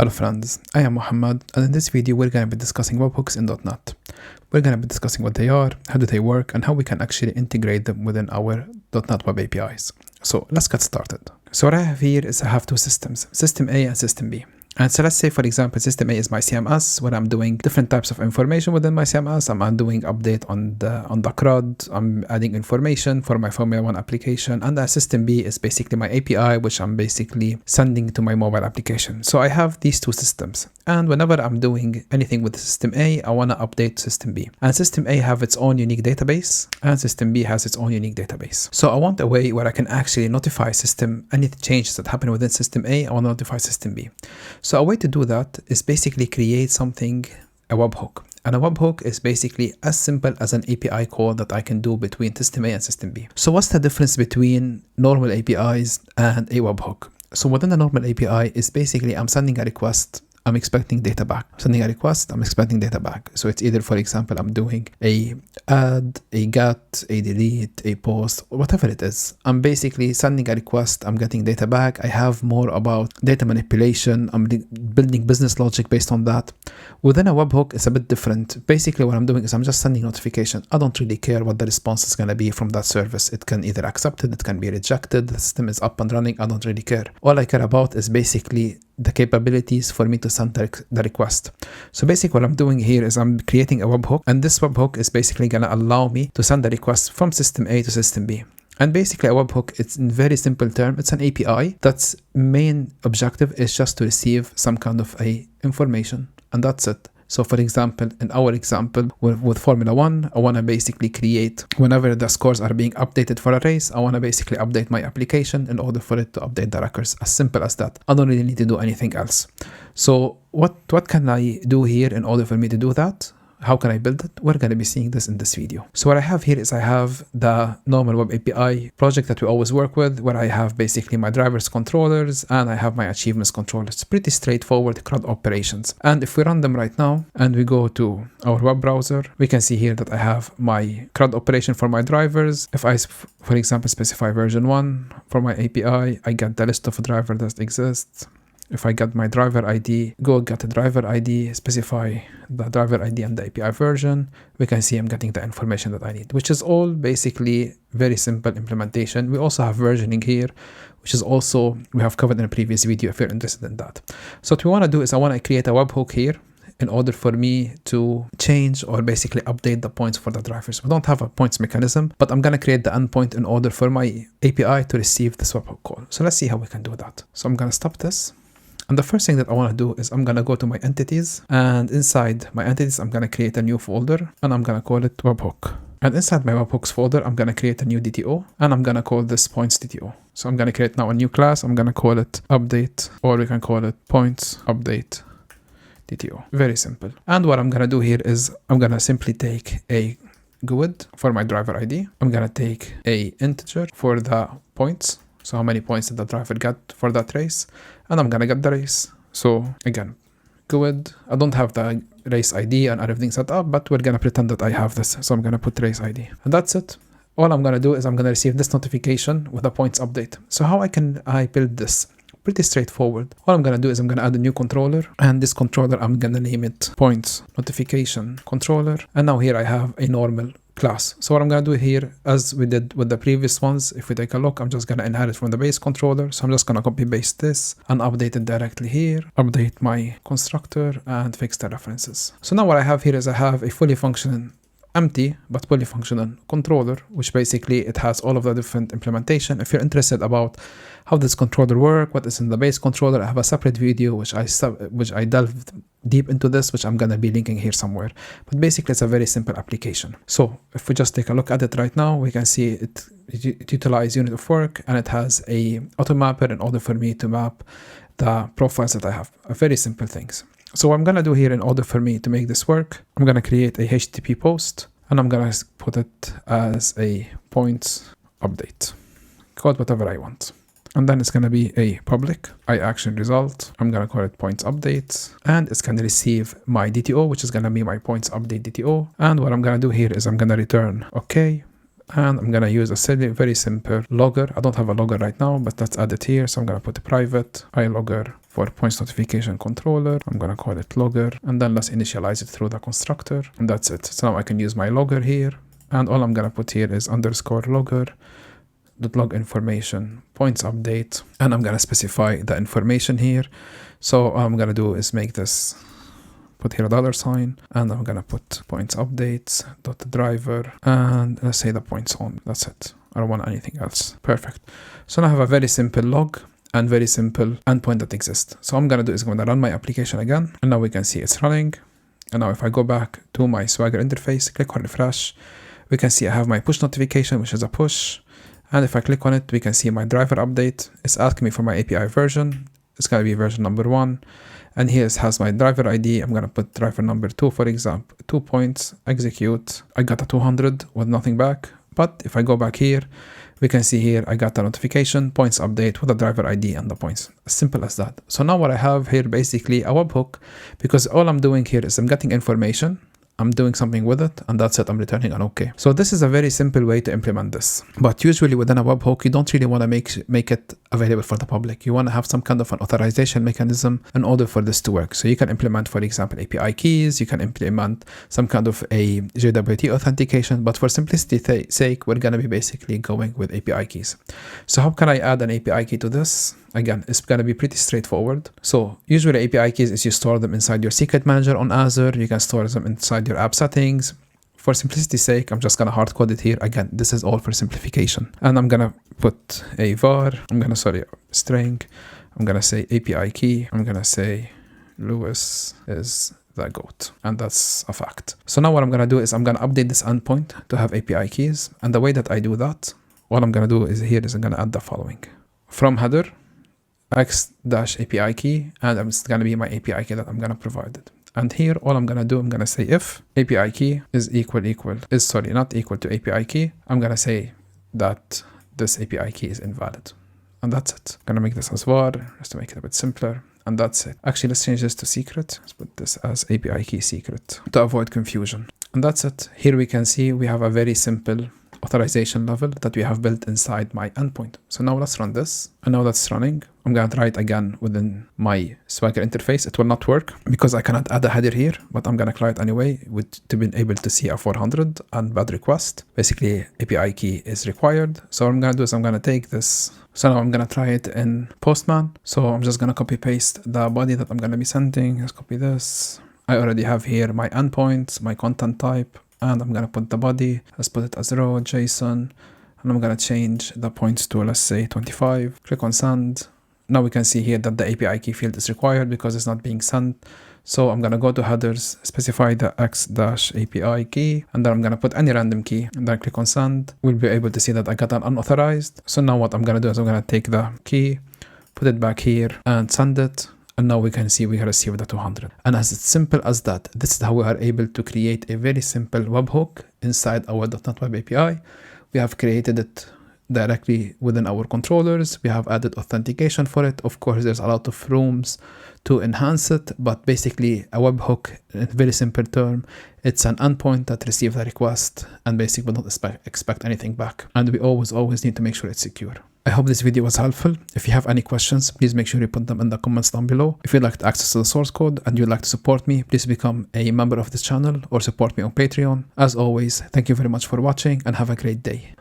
Hello friends, I am Mohamad, and in this video we're going to be discussing webhooks in .NET. We're going to be discussing what they are, how do they work, and how we can actually integrate them within our .NET Web APIs. So let's get started. So what I have here is I have two systems, System A and System B. And so let's say, for example, System A is my CMS, where I'm doing different types of information within my CMS. I'm doing update on the CRUD, I'm adding information for my Formula 1 application, and the System B is basically my API, which I'm basically sending to my mobile application. So I have these two systems, and whenever I'm doing anything with System A, I want to update System B. And System A have its own unique database, and System B has its own unique database. So I want a way where I can actually notify system any changes that happen within System A, I want to notify System B. So a way to do that is basically create something, a webhook. And a webhook is basically as simple as an API call that I can do between System A and System B. So what's the difference between normal APIs and a webhook? So within the normal API is basically I'm sending a request, I'm expecting data back. Sending a request, I'm expecting data back. So it's either, for example, I'm doing a add, a get, a delete, a post, whatever it is. I'm basically sending a request, I'm getting data back. I have more about data manipulation. I'm building business logic based on that. Within a webhook, it's a bit different. Basically, what I'm doing is I'm just sending notification. I don't really care what the response is going to be from that service. It can either accept it, it can be rejected. The system is up and running. I don't really care. All I care about is basically the capabilities for me to send the request. So basically what I'm doing here is I'm creating a webhook, and this webhook is basically going to allow me to send the request from System A to System B. And basically a webhook, it's in very simple term, it's an API that's main objective is just to receive some kind of a information, and that's it. So for example, in our example with Formula 1, I want to basically create, whenever the scores are being updated for a race, I want to basically update my application in order for it to update the records. As simple as that. I don't really need to do anything else. So what can I do here in order for me to do that? How can I build it? We're going to be seeing this in this video. So what I have here is I have the normal web API project that we always work with, where I have basically my drivers controllers and I have my achievements controllers. It's pretty straightforward CRUD operations. And if we run them right now and we go to our web browser, we can see here that I have my CRUD operation for my drivers. If I, for example, specify version 1 for my API, I get the list of drivers that exists. If I get my driver ID, go get a driver ID, specify the driver ID and the API version, we can see I'm getting the information that I need, which is all basically very simple implementation. We also have versioning here, which is also, we have covered in a previous video if you're interested in that. So what we want to do is I want to create a webhook here in order for me to change or basically update the points for the drivers. We don't have a points mechanism, but I'm going to create the endpoint in order for my API to receive this webhook call. So let's see how we can do that. So I'm going to stop this. And the first thing that I want to do is I'm going to go to my entities, and inside my entities, I'm going to create a new folder and I'm going to call it webhook. And inside my webhooks folder, I'm going to create a new DTO and I'm going to call this points DTO. So I'm going to create now a new class. I'm going to call it update, or we can call it points update DTO. Very simple. And what I'm going to do here is I'm going to simply take a GUID for my driver ID. I'm going to take a integer for the points. So how many points did the driver get for that race? And I'm going to get the race. So again, GUID. I don't have the race ID and everything set up, but we're going to pretend that I have this. So I'm going to put race ID. And that's it. All I'm going to do is I'm going to receive this notification with a points update. So how can I build this? Pretty straightforward. All I'm going to do is I'm going to add a new controller, and this controller, I'm going to name it points notification controller. And now here I have a normal class. So what I'm going to do here, as we did with the previous ones, if we take a look, I'm just going to inherit from the base controller. So I'm just going to copy paste this and update it directly here, update my constructor and fix the references. So now what I have here is I have a fully functioning, empty but fully functional controller, which basically it has all of the different implementation. If you're interested about how this controller work, what is in the base controller, I have a separate video which I delved deep into this, which I'm gonna be linking here somewhere. But basically it's a very simple application. So if we just take a look at it right now, we can see it utilizes unit of work, and it has a auto mapper in order for me to map the profiles that I have. Very simple things. So what I'm going to do here in order for me to make this work, I'm going to create a HTTP post and I'm going to put it as a points update. Call it whatever I want. And then it's going to be a public action result. I'm going to call it points update, and it's going to receive my DTO, which is going to be my points update DTO. And what I'm going to do here is I'm going to return OK. And I'm going to use a very simple logger. I don't have a logger right now, but let's add it here. So I'm going to put a private iLogger for points notification controller. I'm gonna call it logger, and then let's initialize it through the constructor, and that's it. So now I can use my logger here, and all I'm gonna put here is underscore logger dot log information points update, and I'm gonna specify the information here. So all I'm gonna do is make this, put here a $, and I'm gonna put points updates dot driver, and let's say the points on. That's it. I don't want anything else. Perfect. So now I have a very simple log and very simple endpoint that exists. So I'm gonna do is I'm gonna run my application again, and now we can see it's running. And now if I go back to my Swagger interface, click on refresh, we can see I have my push notification, which is a push. And if I click on it, we can see my driver update. It's asking me for my API version. It's gonna be version number 1. And here it has my driver ID. I'm gonna put driver number 2, for example, 2 points, execute. I got a 200 with nothing back. But if I go back here, we can see here I got a notification, points update with the driver ID and the points. As simple as that. So now what I have here basically a webhook, because all I'm doing here is I'm getting information, I'm doing something with it, and that's it. I'm returning an OK. So this is a very simple way to implement this. But usually within a webhook, you don't really want to make it available for the public. You want to have some kind of an authorization mechanism in order for this to work. So you can implement, for example, API keys. You can implement some kind of a JWT authentication. But for simplicity's sake, we're going to be basically going with API keys. So how can I add an API key to this? Again, it's going to be pretty straightforward. So usually API keys is you store them inside your secret manager on Azure. You can store them inside your app settings. For simplicity's sake, I'm just going to hard code it here. Again, this is all for simplification. And I'm going to put a var. String. I'm going to say API key. I'm going to say Lewis is the GOAT. And that's a fact. So now what I'm going to do is I'm going to update this endpoint to have API keys. And the way that I do that, what I'm going to do is here is I'm going to add the following. From header, x-API key, and it's going to be my API key that I'm going to provide it. And here, all I'm going to do, I'm going to say if API key is not equal to API key, I'm going to say that this API key is invalid. And that's it. I'm going to make this as var, just to make it a bit simpler. And that's it. Actually, let's change this to secret. Let's put this as API key secret to avoid confusion. And that's it. Here we can see we have a very simple authorization level that we have built inside my endpoint. So now let's run this. And now that's running. I'm going to try it again within my Swagger interface. It will not work because I cannot add a header here, but I'm going to try it anyway to be able to see a 400 and bad request. Basically, API key is required. So what I'm going to do is I'm going to take this. So now I'm going to try it in Postman. So I'm just going to copy paste the body that I'm going to be sending. Let's copy this. I already have here my endpoints, my content type, and I'm going to put the body. Let's put it as row JSON. And I'm going to change the points to, let's say, 25. Click on send. Now we can see here that the API key field is required because it's not being sent. So I'm going to go to headers, specify the x-API key, and then I'm going to put any random key and then click on send. We'll be able to see that I got an unauthorized. So now what I'm going to do is I'm going to take the key, put it back here and send it. And now we can see we received the 200. And as simple as that, this is how we are able to create a very simple webhook inside our .NET Web API. We have created it directly within our controllers. We have added authentication for it. Of course, there's a lot of rooms to enhance it, but basically a webhook, in a very simple term, it's an endpoint that receives a request and basically will not expect anything back. And we always need to make sure it's secure. I hope this video was helpful. If you have any questions, please make sure you put them in the comments down below. If you'd like to access the source code and you'd like to support me, please become a member of this channel or support me on Patreon. As always, thank you very much for watching and have a great day.